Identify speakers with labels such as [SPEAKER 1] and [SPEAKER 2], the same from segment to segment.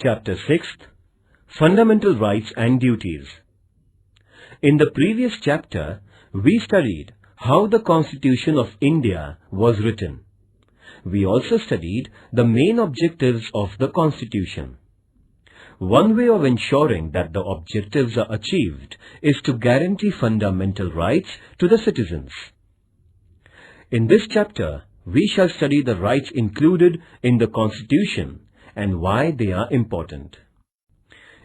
[SPEAKER 1] Chapter 6, Fundamental Rights and Duties. In the previous chapter, we studied how the Constitution of India was written. We also studied the main objectives of the Constitution. One way of ensuring that the objectives are achieved is to guarantee fundamental rights to the citizens. In this chapter, we shall study the rights included in the Constitution and why they are important.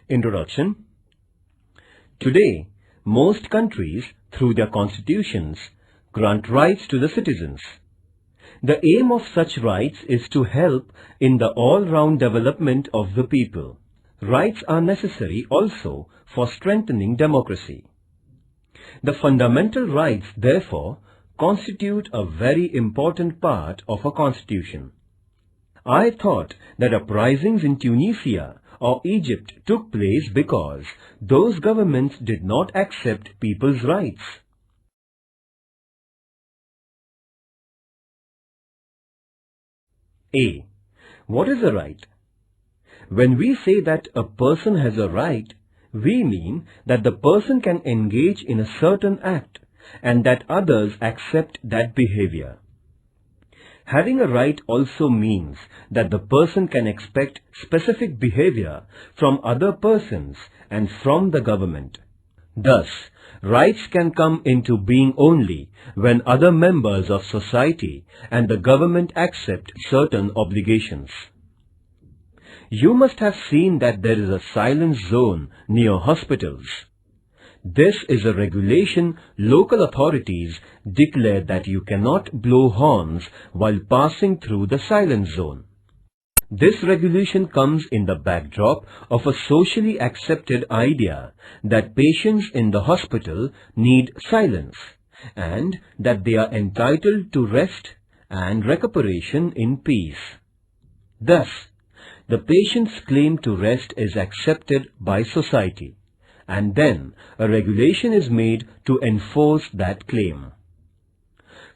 [SPEAKER 1] Introduction. Today, most countries, through their constitutions, grant rights to the citizens. The aim of such rights is to help in the all-round development of the people. Rights are necessary also for strengthening democracy. The fundamental rights, therefore, constitute a very important part of a constitution. I thought that uprisings in Tunisia or Egypt took place because those governments did not accept people's rights. A. What is a right? When we say that a person has a right, we mean that the person can engage in a certain act and that others accept that behavior. Having a right also means that the person can expect specific behavior from other persons and from the government. Thus, rights can come into being only when other members of society and the government accept certain obligations. You must have seen that there is a silence zone near hospitals. This is a regulation local authorities declare that you cannot blow horns while passing through the silence zone. This regulation comes in the backdrop of a socially accepted idea that patients in the hospital need silence and that they are entitled to rest and recuperation in peace. Thus, the patient's claim to rest is accepted by society, and then a regulation is made to enforce that claim.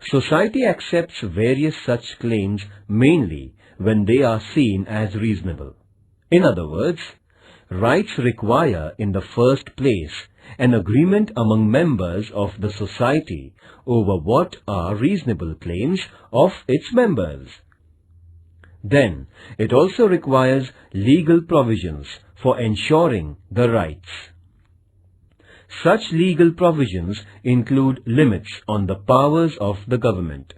[SPEAKER 1] Society accepts various such claims mainly when they are seen as reasonable. In other words, rights require in the first place an agreement among members of the society over what are reasonable claims of its members. Then, it also requires legal provisions for ensuring the rights. Such legal provisions include limits on the powers of the government.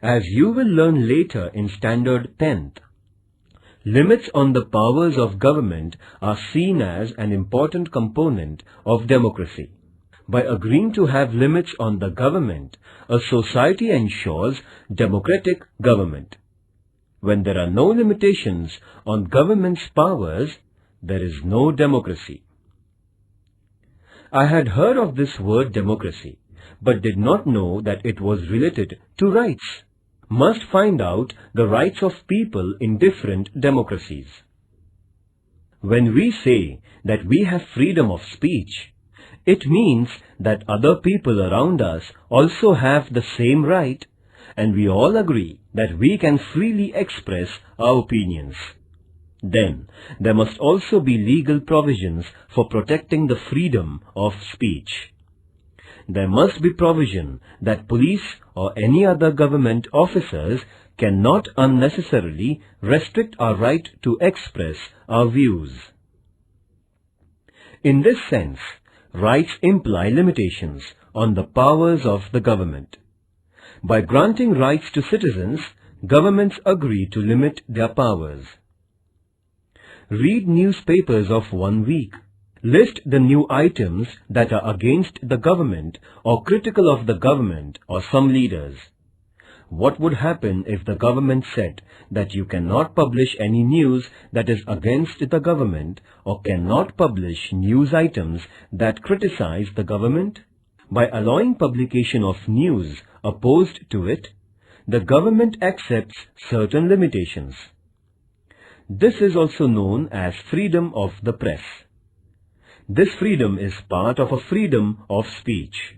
[SPEAKER 1] As you will learn later in Standard 10th, limits on the powers of government are seen as an important component of democracy. By agreeing to have limits on the government, a society ensures democratic government. When there are no limitations on government's powers, there is no democracy. I had heard of this word democracy, but did not know that it was related to rights. Must find out the rights of people in different democracies. When we say that we have freedom of speech, it means that other people around us also have the same right, and we all agree that we can freely express our opinions. Then, there must also be legal provisions for protecting the freedom of speech. There must be provision that police or any other government officers cannot unnecessarily restrict our right to express our views. In this sense, rights imply limitations on the powers of the government. By granting rights to citizens, governments agree to limit their powers. Read newspapers of 1 week. List the new items that are against the government or critical of the government or some leaders. What would happen if the government said that you cannot publish any news that is against the government or cannot publish news items that criticize the government? By allowing publication of news opposed to it, the government accepts certain limitations. This is also known as freedom of the press. This freedom is part of a freedom of speech.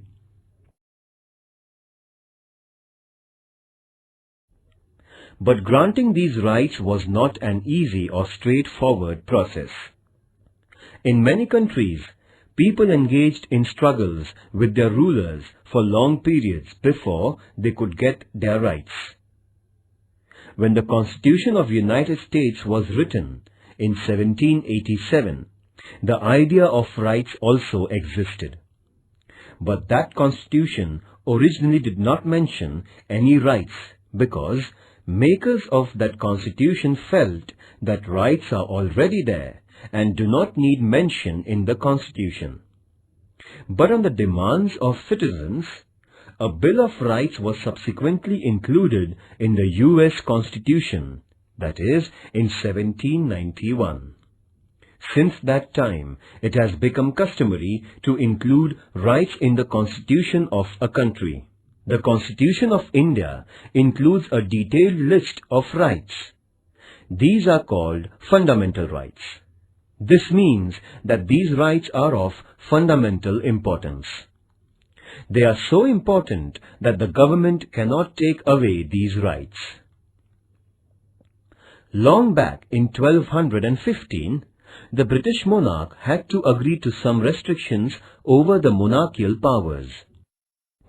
[SPEAKER 1] But granting these rights was not an easy or straightforward process. In many countries, people engaged in struggles with their rulers for long periods before they could get their rights. When the Constitution of the United States was written in 1787, the idea of rights also existed. But that Constitution originally did not mention any rights because makers of that Constitution felt that rights are already there and do not need mention in the Constitution. But on the demands of citizens, a Bill of Rights was subsequently included in the US Constitution, that is, in 1791. Since that time, it has become customary to include rights in the Constitution of a country. The Constitution of India includes a detailed list of rights. These are called fundamental rights. This means that these rights are of fundamental importance. They are so important that the government cannot take away these rights. Long back in 1215, the British monarch had to agree to some restrictions over the monarchical powers.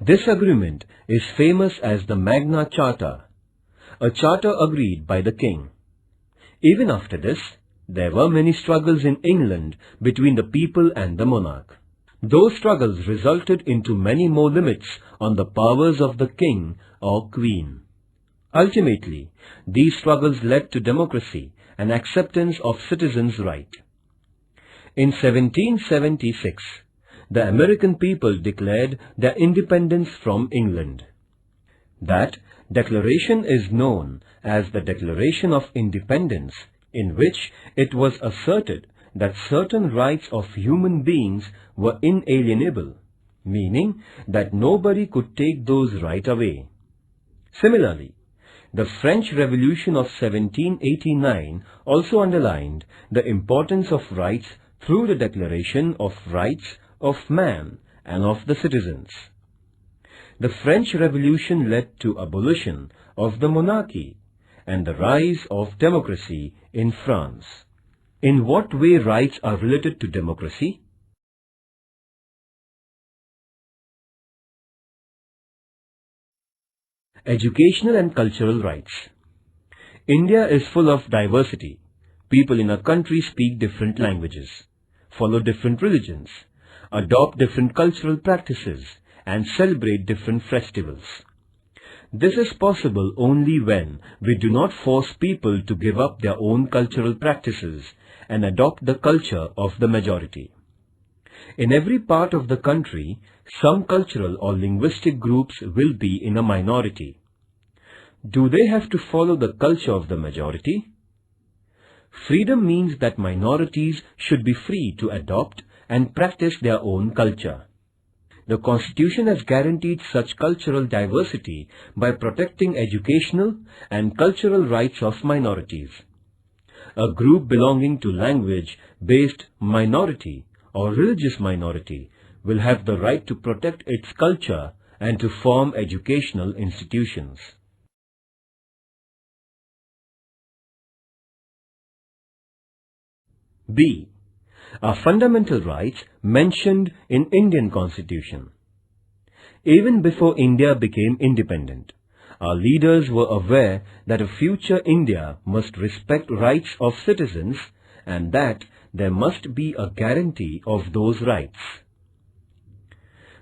[SPEAKER 1] This agreement is famous as the Magna Charta, a charter agreed by the king. Even after this, there were many struggles in England between the people and the monarch. Those struggles resulted into many more limits on the powers of the king or queen. Ultimately, these struggles led to democracy and acceptance of citizens' rights. In 1776, the American people declared their independence from England. That declaration is known as the Declaration of Independence, in which it was asserted that certain rights of human beings were inalienable, meaning that nobody could take those rights away. Similarly, the French Revolution of 1789 also underlined the importance of rights through the Declaration of Rights of Man and of the Citizens. The French Revolution led to abolition of the monarchy and the rise of democracy in France. In what way rights are related to democracy? Educational and cultural rights. India is full of diversity. People in a country speak different languages, follow different religions, adopt different cultural practices, and celebrate different festivals. This is possible only when we do not force people to give up their own cultural practices and adopt the culture of the majority. In every part of the country, some cultural or linguistic groups will be in a minority. Do they have to follow the culture of the majority? Freedom means that minorities should be free to adopt and practice their own culture. The Constitution has guaranteed such cultural diversity by protecting educational and cultural rights of minorities. A group belonging to language-based minority or religious minority will have the right to protect its culture and to form educational institutions. B. Are fundamental rights mentioned in Indian Constitution. Even before India became independent, our leaders were aware that a future India must respect rights of citizens and that there must be a guarantee of those rights.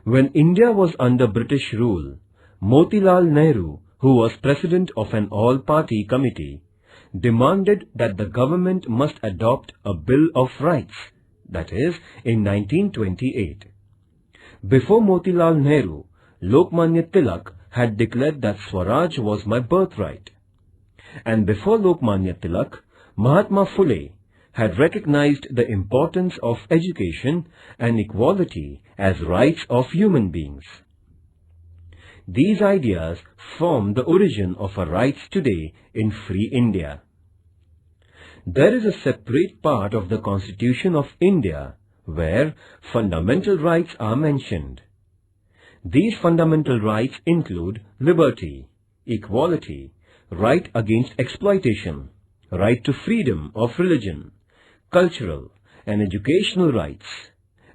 [SPEAKER 1] When India was under British rule, Motilal Nehru, who was president of an all-party committee, demanded that the government must adopt a Bill of Rights, that is, in 1928. Before Motilal Nehru, Lokmanya Tilak had declared that Swaraj was my birthright. And before Lokmanya Tilak, Mahatma Phule had recognized the importance of education and equality as rights of human beings. These ideas form the origin of our rights today in free India. There is a separate part of the Constitution of India where fundamental rights are mentioned. These fundamental rights include liberty, equality, right against exploitation, right to freedom of religion, cultural and educational rights,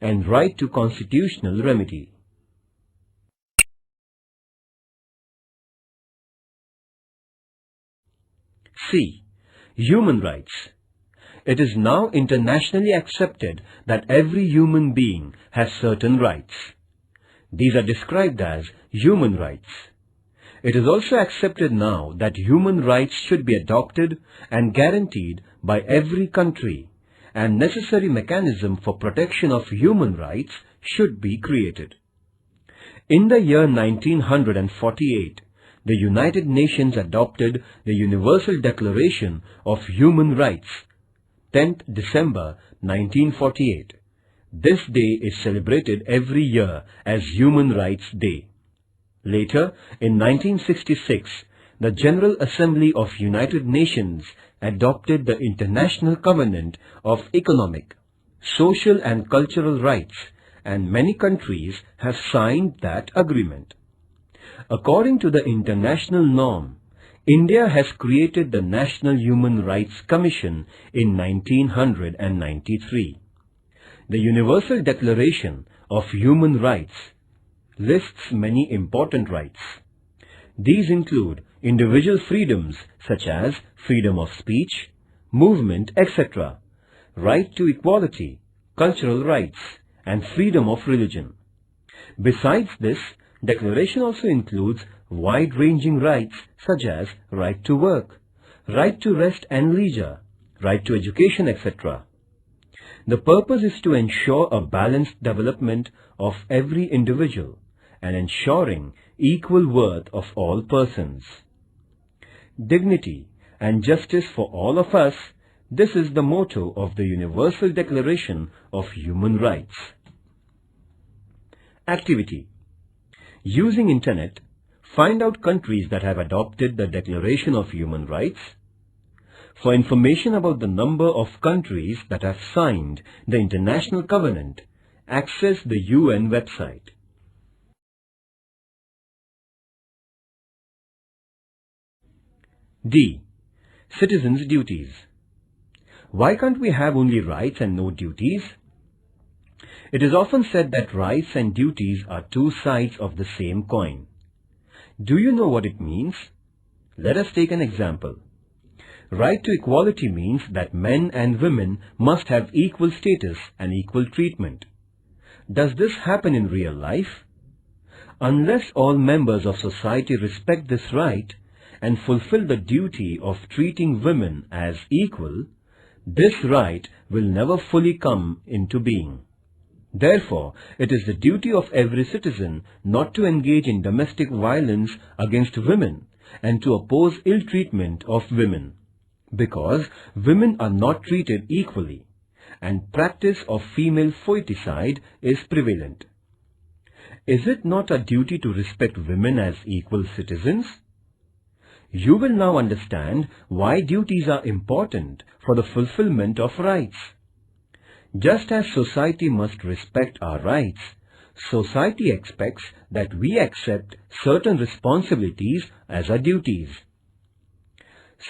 [SPEAKER 1] and right to constitutional remedy. C. Human rights. It is now internationally accepted that every human being has certain rights. These are described as human rights. It is also accepted now that human rights should be adopted and guaranteed by every country, and necessary mechanism for protection of human rights should be created. In the year 1948, the United Nations adopted the Universal Declaration of Human Rights, 10th December 1948. This day is celebrated every year as Human Rights Day. Later, in 1966, the General Assembly of United Nations adopted the International Covenant of Economic, Social and Cultural Rights, and many countries have signed that agreement. According to the international norm, India has created the National Human Rights Commission in 1993. The Universal Declaration of Human Rights lists many important rights. These include individual freedoms such as freedom of speech, movement, etc., right to equality, cultural rights, and freedom of religion. Besides this, Declaration also includes wide-ranging rights such as right to work, right to rest and leisure, right to education, etc. The purpose is to ensure a balanced development of every individual and ensuring equal worth of all persons. Dignity and justice for all of us, this is the motto of the Universal Declaration of Human Rights. Activity. Using Internet, find out countries that have adopted the Declaration of Human Rights. For information about the number of countries that have signed the International Covenant, access the UN website. D. Citizens' duties. Why can't we have only rights and no duties? It is often said that rights and duties are two sides of the same coin. Do you know what it means? Let us take an example. Right to equality means that men and women must have equal status and equal treatment. Does this happen in real life? Unless all members of society respect this right and fulfill the duty of treating women as equal, this right will never fully come into being. Therefore, it is the duty of every citizen not to engage in domestic violence against women and to oppose ill treatment of women, because women are not treated equally and practice of female foeticide is prevalent. Is it not a duty to respect women as equal citizens? You will now understand why duties are important for the fulfillment of rights. Just as society must respect our rights, society expects that we accept certain responsibilities as our duties.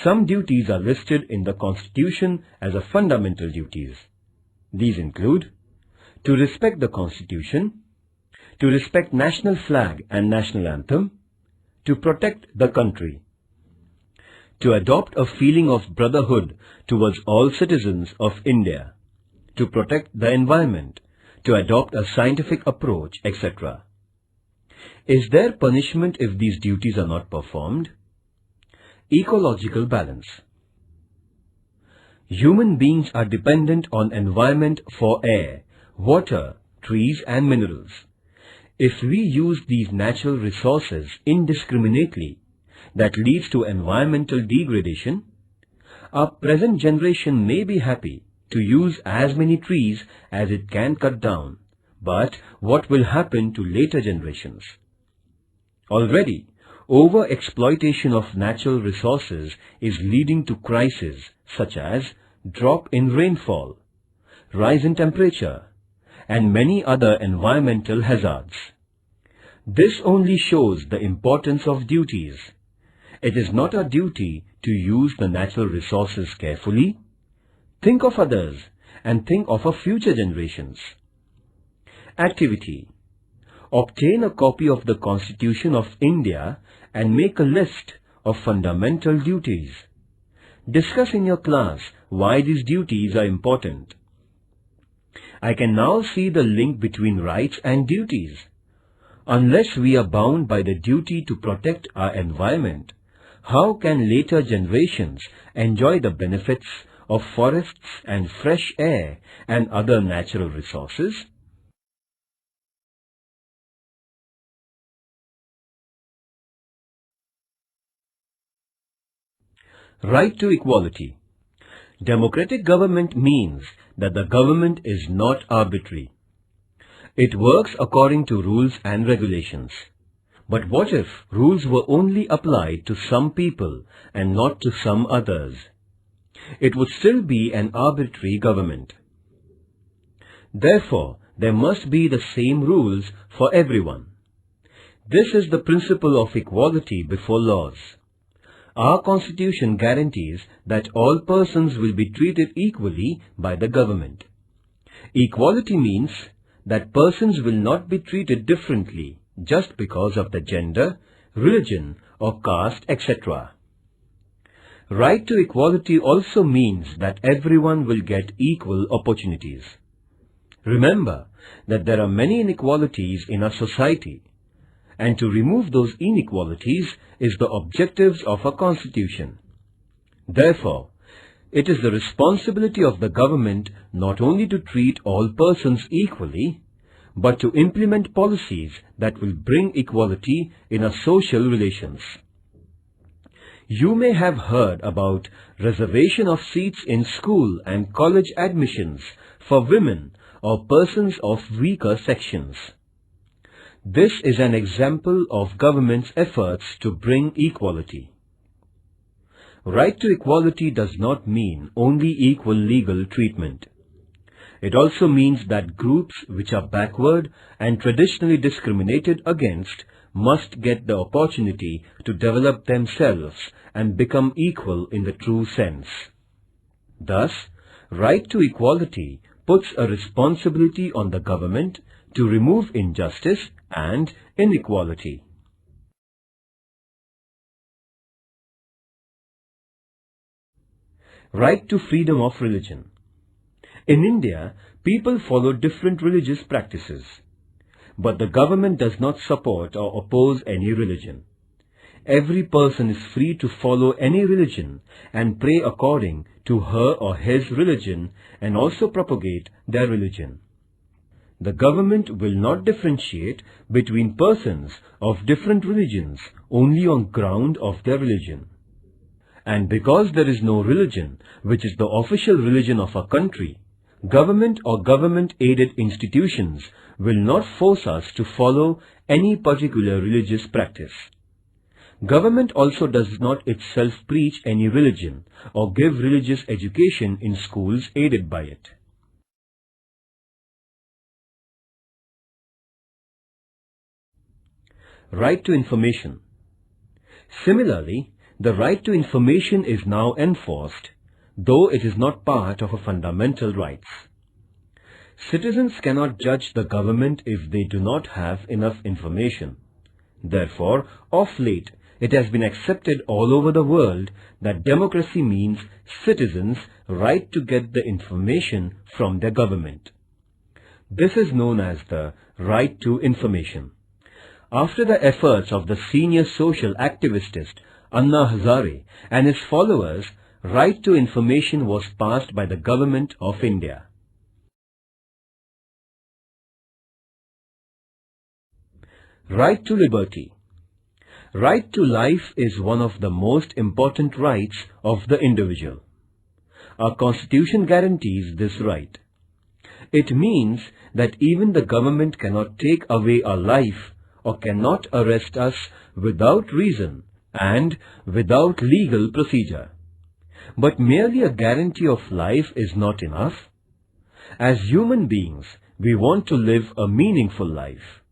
[SPEAKER 1] Some duties are listed in the Constitution as a fundamental duties. These include to respect the Constitution, to respect national flag and national anthem, to protect the country, to adopt a feeling of brotherhood towards all citizens of India, to protect the environment, to adopt a scientific approach, etc. Is there punishment if these duties are not performed? Ecological balance. Human beings are dependent on environment for air, water, trees and minerals. If we use these natural resources indiscriminately, that leads to environmental degradation. Our present generation may be happy to use as many trees as it can cut down, but what will happen to later generations? Already, over-exploitation of natural resources is leading to crises such as drop in rainfall, rise in temperature, and many other environmental hazards. This only shows the importance of duties, It is not our duty to use the natural resources carefully? Think of others and think of our future generations. Activity. Obtain a copy of the Constitution of India and make a list of fundamental duties. Discuss in your class why these duties are important. I can now see the link between rights and duties. Unless we are bound by the duty to protect our environment, how can later generations enjoy the benefits of forests and fresh air and other natural resources? Right to equality. Democratic government means that the government is not arbitrary. It works according to rules and regulations. But what if rules were only applied to some people and not to some others? It would still be an arbitrary government. Therefore, there must be the same rules for everyone. This is the principle of equality before laws. Our Constitution guarantees that all persons will be treated equally by the government. Equality means that persons will not be treated differently just because of the gender, religion or caste, etc. Right to equality also means that everyone will get equal opportunities. Remember that there are many inequalities in our society, and to remove those inequalities is the objectives of our Constitution. Therefore, it is the responsibility of the government not only to treat all persons equally, but to implement policies that will bring equality in our social relations. You may have heard about reservation of seats in school and college admissions for women or persons of weaker sections. This is an example of government's efforts to bring equality. Right to equality does not mean only equal legal treatment. It also means that groups which are backward and traditionally discriminated against must get the opportunity to develop themselves and become equal in the true sense. Thus, right to equality puts a responsibility on the government to remove injustice and inequality. Right to freedom of religion. In India, people follow different religious practices, but the government does not support or oppose any religion. Every person is free to follow any religion and pray according to her or his religion and also propagate their religion. The government will not differentiate between persons of different religions only on ground of their religion. And because there is no religion which is the official religion of our country, government or government-aided institutions will not force us to follow any particular religious practice. Government also does not itself preach any religion or give religious education in schools aided by it. Right to information. Similarly, the right to information is now enforced, though it is not part of our fundamental rights. Citizens cannot judge the government if they do not have enough information. Therefore, of late, it has been accepted all over the world that democracy means citizens' right to get the information from their government. This is known as the right to information. After the efforts of the senior social activist Anna Hazare and his followers, right to information was passed by the Government of India. Right to liberty. Right to life is one of the most important rights of the individual. Our Constitution guarantees this right. It means that even the government cannot take away our life or cannot arrest us without reason and without legal procedure. But merely a guarantee of life is not enough. As human beings, we want to live a meaningful life.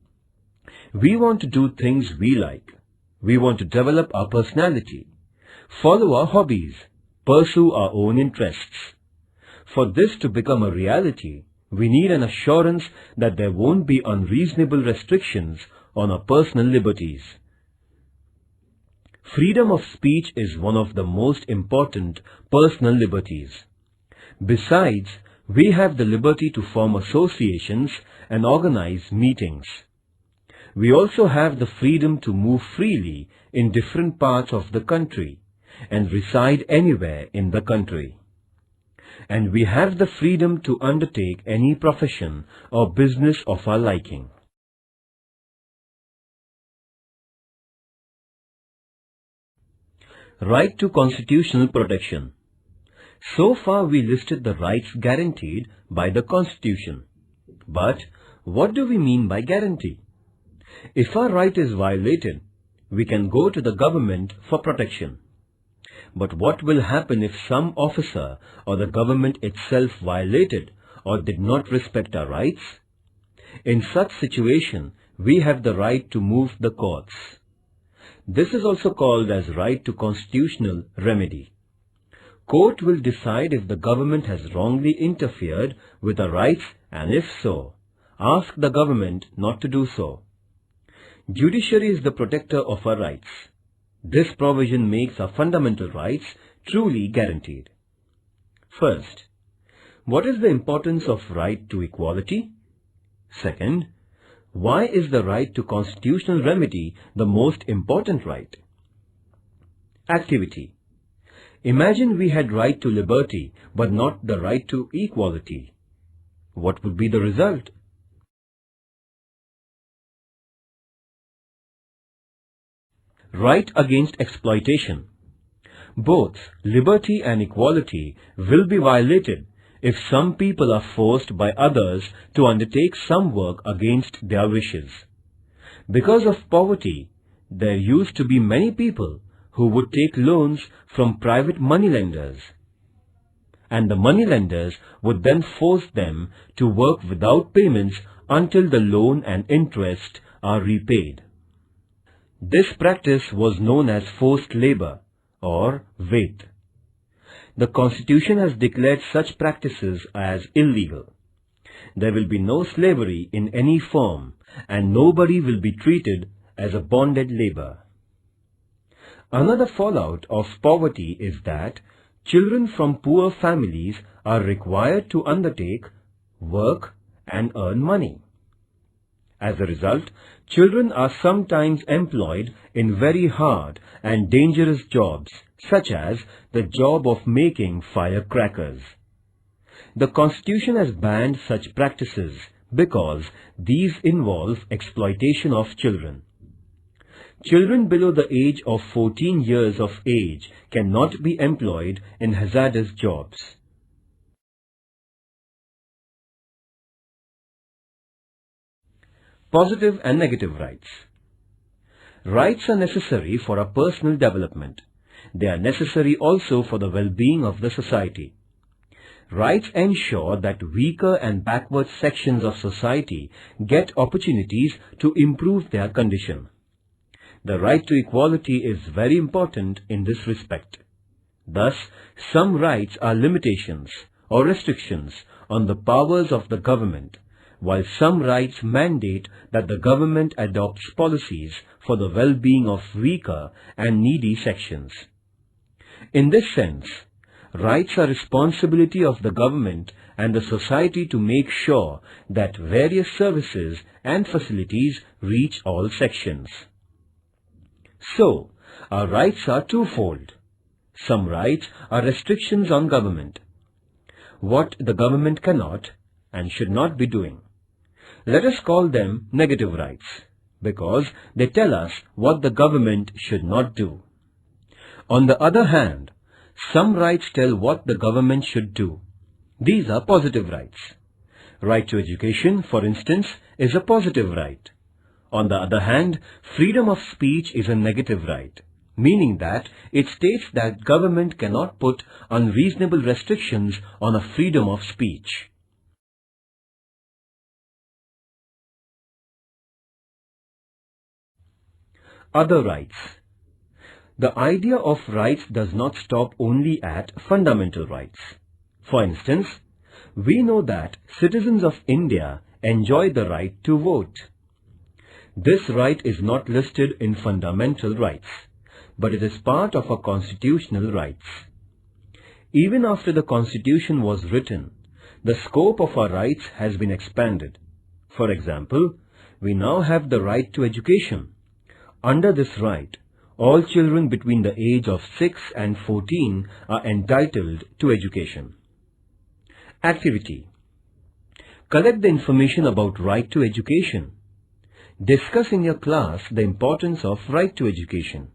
[SPEAKER 1] We want to do things we like. We want to develop our personality, follow our hobbies, pursue our own interests. For this to become a reality, we need an assurance that there won't be unreasonable restrictions on our personal liberties. Freedom of speech is one of the most important personal liberties. Besides, we have the liberty to form associations and organize meetings. We also have the freedom to move freely in different parts of the country and reside anywhere in the country. And we have the freedom to undertake any profession or business of our liking. Right to constitutional protection. So far we listed the rights guaranteed by the Constitution. But what do we mean by guarantee? If our right is violated, we can go to the government for protection. But what will happen if some officer or the government itself violated or did not respect our rights? In such situation, we have the right to move the courts. This is also called as right to constitutional remedy. Court will decide if the government has wrongly interfered with our rights, and if so, ask the government not to do so. Judiciary is the protector of our rights. This provision makes our fundamental rights truly guaranteed. First, what is the importance of right to equality? Second, why is the right to constitutional remedy the most important right? Activity. Imagine we had right to liberty but not the right to equality. What would be the result? Right against exploitation. Both liberty and equality will be violated if some people are forced by others to undertake some work against their wishes. Because of poverty, there used to be many people who would take loans from private moneylenders, and the moneylenders would then force them to work without payments until the loan and interest are repaid. This practice was known as forced labor or wait. The Constitution has declared such practices as illegal. There will be no slavery in any form, and nobody will be treated as a bonded labor. Another fallout of poverty is that children from poor families are required to undertake work and earn money. As a result, children are sometimes employed in very hard and dangerous jobs, such as the job of making firecrackers. The Constitution has banned such practices because these involve exploitation of children. Children below the age of 14 years of age cannot be employed in hazardous jobs. Positive and negative rights. Rights are necessary for our personal development. They are necessary also for the well-being of the society. Rights ensure that weaker and backward sections of society get opportunities to improve their condition. The right to equality is very important in this respect. Thus, some rights are limitations or restrictions on the powers of the government, while some rights mandate that the government adopts policies for the well-being of weaker and needy sections. In this sense, rights are responsibility of the government and the society to make sure that various services and facilities reach all sections. So, our rights are twofold. Some rights are restrictions on government, what the government cannot and should not be doing. Let us call them negative rights, because they tell us what the government should not do. On the other hand, some rights tell what the government should do. These are positive rights. Right to education, for instance, is a positive right. On the other hand, freedom of speech is a negative right, meaning that it states that government cannot put unreasonable restrictions on a freedom of speech. Other rights. The idea of rights does not stop only at fundamental rights. For instance, we know that citizens of India enjoy the right to vote. This right is not listed in fundamental rights, but it is part of our constitutional rights. Even after the Constitution was written, the scope of our rights has been expanded. For example, we now have the right to education. Under this right, all children between the age of 6 and 14 are entitled to education. Activity. Collect the information about right to education. Discuss in your class the importance of right to education.